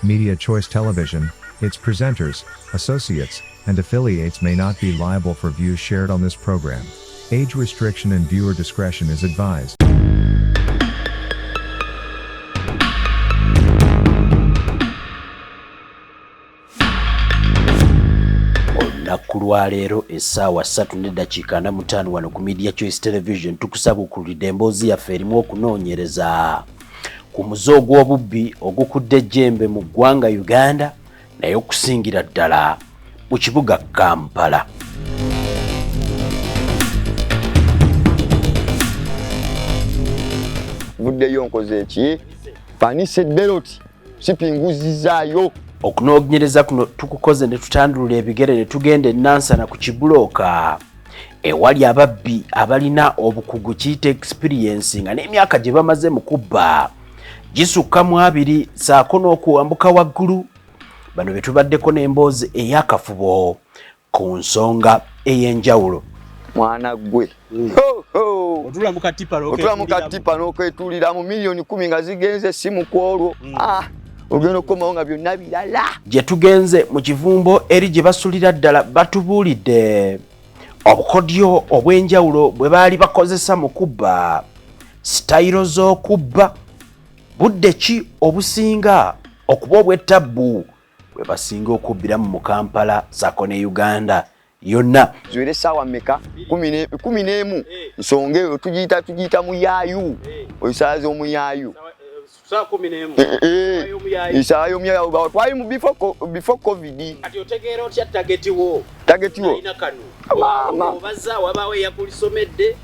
Media Choice Television, its presenters, associates, and affiliates may not be liable for views shared on this program. Age restriction and viewer discretion is advised. Olunaku lwa leero essaawa 3:45 wano ku Media Choice Television tukusaba okulidde emboozi yaffe erimu okunoonyereza ku muze ogw'obubbi ogukudde ejjembe mu ggwanga Uganda naye okusingira ddala mu kibuga Kampala. Vuddeyo nkoze ki? Panise beloti sipinguzizaayo. Okunoonyereza kuno tukukoze ne tutandulula ebigere ne tugenda Nansana ku kibulooka ewali ababbi abalina obukugu kiyita experience nga n'emyaka gye bamaze mu Kuba gisukka mu 2 Ssaako n'okuwambuka waggulu. Bano be tubaddeko n'emboozi ey'akafubo ku nsonga ey'enjawulo. Mwana gwe otula mu katipa n'okwetulira mu milioni 10 nga zigenze simu kwolwo. Ogenda okukomawo nga byonna birala. Gye tugenze mu kivumbo eri gye basulira ddala batubuulidde obukodyo obw'enjawulo bwe baali bakozesa mu Kuba, sitayiro z'okubba, budde ki obusinga okuba obw'ettabbu bwe basinga okubbiramu mu Kampala Ssaako ne Uganda yonna. Ziwere essaawa mmeka? 11. Nsonga eyo tugiyita muyaayu. Oisaaza omuyaayu. Isaa y'omuyaayu twali mu before COVID. Kati otegeera otya tageti wo? Ina kanu. Obaza wabawe yakulisomedde?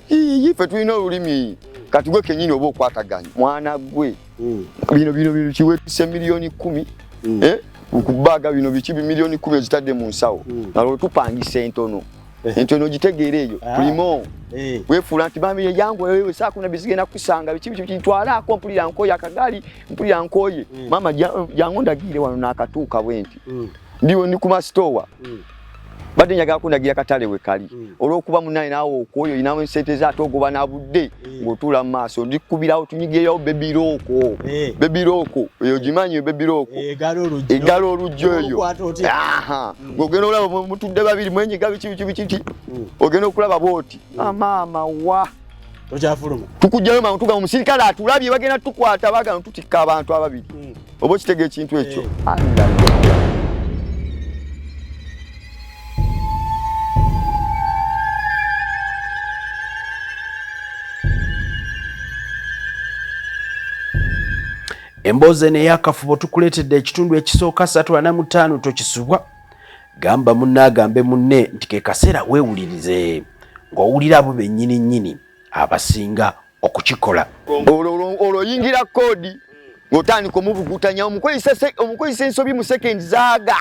Ife tulina olulimi. Kati gwe kenyini oba okwataganya. Mwana gwe. Bino kiwetuse milioni 10. Okubaga bino biki milioni 10 ezitadde mu nsawo. Nalo tupangisa entono. Entono gitegeere eyo. Primo. Wefuula nti bambi yangu wewe Ssaako na bizigenda kusanga biki kitwalako mpulira nkoye akagali mpulira nkoye. Mama jangu ndagire wano nakatuuka bwenti. Ndiwo ndi ku mastowa. Badde njagala kundagira katale we kali. Olwokuba munnaye naawe okwoyo inawe ensente zaato ogoba na budde ng'otuula mu maaso ndikubirawo tunyigeerawo bebiroko. Bebiroko eyo gimanyi bebiroko. Egalo olujjo eyo. Ng'ogenda olaba mutudde babiri mwenyiga biki. Ogenda okulaba booti. Maama wa. Tokyafuluma. Tukujjayo mangu tuga omusirikale atulabye bagenda tukwata bagano tutikka abantu ababiri. Oba kitege ekintu ekyo. Emboozi n'ey'akafubo tukuleetedde ekitundu ekisooka 35 tokisubwa. Gamba munnaagambe munne nti ke kaseera weewulirize ng'owulira abo bennyini abasinga okukikola. Olwo yingira koodi ng'otandika omubugutanya omukozesa ensobi mu sekendi zaaga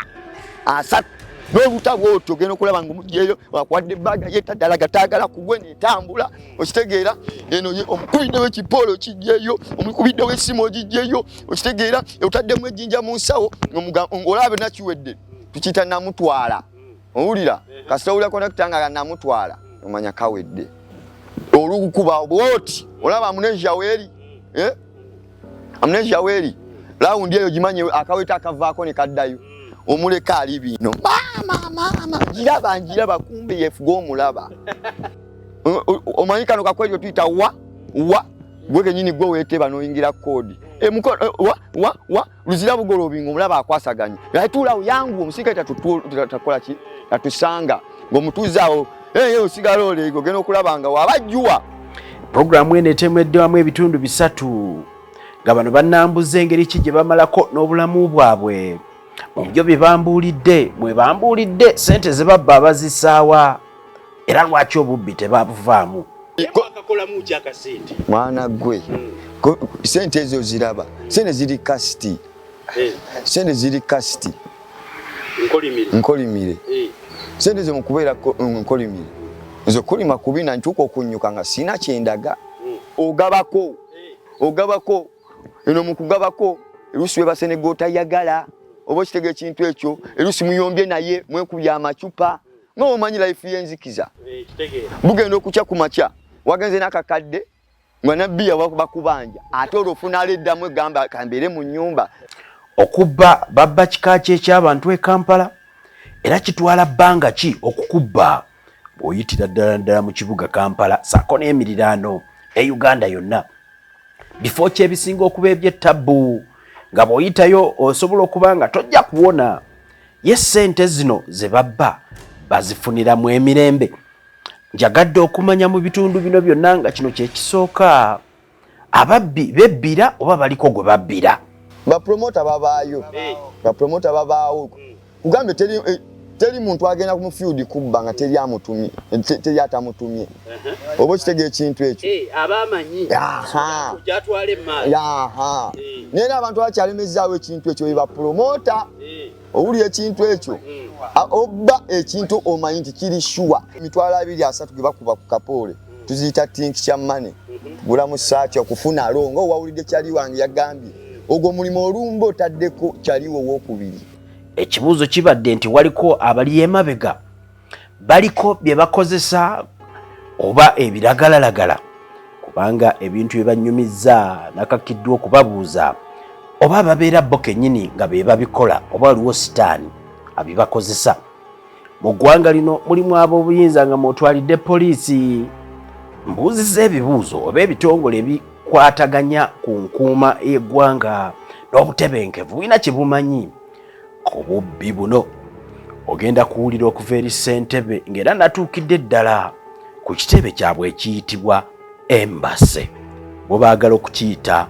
3 n'oluta bw'otyo ogenda okulaba ng'omugyeyo wakwadde ebbaga yeetaddala gataagala kugwe neetambula okitegeera eno omukubiddewo ekipoolo kijjeyo omukubiddewo essimu ogijjeyo okitegeera etaddemu ejjinja mu nsawo ng'olaba nakiwedde tukiyita namutwala owulira kasita owulira kondakita nga namutwala omanya kawedde olukuba bwoti olaba amnesia weeri lawundi eyo gimanyi akaweta akavaako ne kaddayo omuleka ali bino mama njiraba kumbe yefuga omulaba omanyi kano kakwelyo tuyita wa gwe kenyini gwe weeteba n'oyingira koodi luzira bugolobi ng'omulaba akwasaganye yatuulawo yangu omusirikale takola ki tatusanga ng'omutuuzaawo osigala oleego ogenda okulaba nga wabajjuwa. Puroguramu eno etemeddwamu ebitundu 3 nga bano bannambuza engeri ki gye bamalako n'obulamu bwabwe. Mu byo bye bambuulidde mwe bambuulidde ssente ze babba abazisaawa era lwaki obubbi tebabuvaamu. Mwana gwe ssente ezo ziraba ssente ziri kasiti nkolimire ssente zo mukubeera nkolimire nzo kulima kubina ntuuka okunnyuka nga sina kyendaga ogabako eno mukugabako erusi webasenego tayagala oba kitege ekintu ekyo erusi muyombye naye mwekubya amacupa ng'omanyi life y'enzikiza bugenda okukya ku makya wagenze n'akakadde mwana bia bakubanja ate olufuna aleddamu egamba kambere mu nnyumba. Okubba babba kika kye ky'abantu e Kampala era kitwala bbanga ki okukubba bw'oyitira ddala mu kibuga Kampala Ssaako n'emiriraano e Uganda yonna bifo kyebisinga okuba eby'ettabbu nga bw'oyitayo osobola okuba nga tojja kuwona ye ssente zino ze babba bazifuniramu emirembe. Njagadde okumanya mu bitundu bino byonna nga kino kye kisooka ababbi bebbira oba baliko gwe babbira. Bapromota babaayo bapromota babaawo kugambe teri muntu agenda ku field kubba nga teri amutumye teri atamutumye obo kitege ekintu ekyo abamanyi kujatwale emmaali nera abantu bakyalemezaawo ekintu ekyo bapromota owuli ekintu ekyo obba ekintu omanyi nti kiri shuwa emitwalo 2-3 ge bakuba ku kapoole tuziyita tinki kya mane gula mu saaki okufuna alongo wawulidde kyali wange yagambye ogwo mulimo olumba otaddeko kyaliwo w'okubiri. Ekibuuzo kibadde nti waliko abali emabega baliko bye bakozesa oba ebiragalalagala kubanga ebintu bye banyumizza nakakiddwa okubabuuza oba babeera bo kennyini nga be babikola oba waliwo sitaani abibakozesa. Mu ggwanga lino mulimu ab'obuyinza nga mwotwalidde poliisi. Mbuuzizza ebibuuzo oba ebitongole ebikwataganya ku nkuuma y'eggwanga n'obutebenkevu bulina kye bumanyi ku bubbi buno. Ogenda kuwulira okuva eri ssentebe ng'era natuukidde ddala ku kitebe kyabwe ekiyitibwa embase bwe baagala okukiyita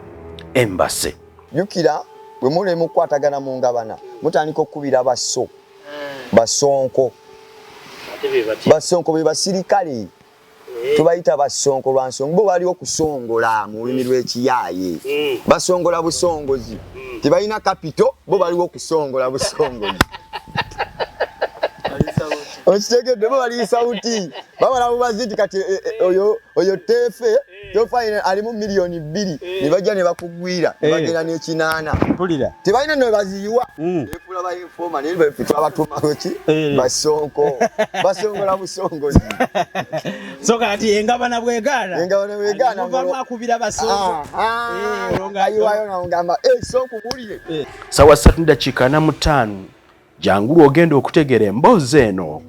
embase. Jukira bwe muli mukwatagana mu ngabana mutandika okubira basonko be basirikale tubayita basonko lwa nsonga bo bali okusongola mu lulimi lw'ekiyaaye basongola busongozi tebalina kapito bo bali okusongola busongozi okitegedde bo bali sauti babala bubaziti kati oyo tefe tofaina alimu milioni 2 ne bajja ne bakugwira bagenda n'ekinaana mpulira tebalina ne baziyiwa efula ba informa ne bafitwa batuma ki basongola busongozi so kati engabana bwegana bakubira basongo ayiwayo na ngamba sonko bulire sawa 3:45 jangulu ogenda okutegera emboozi eno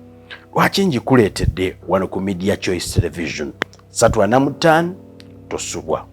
lwaki njikuleetedde wano ku Media Choice Television 3:45 tosubwa.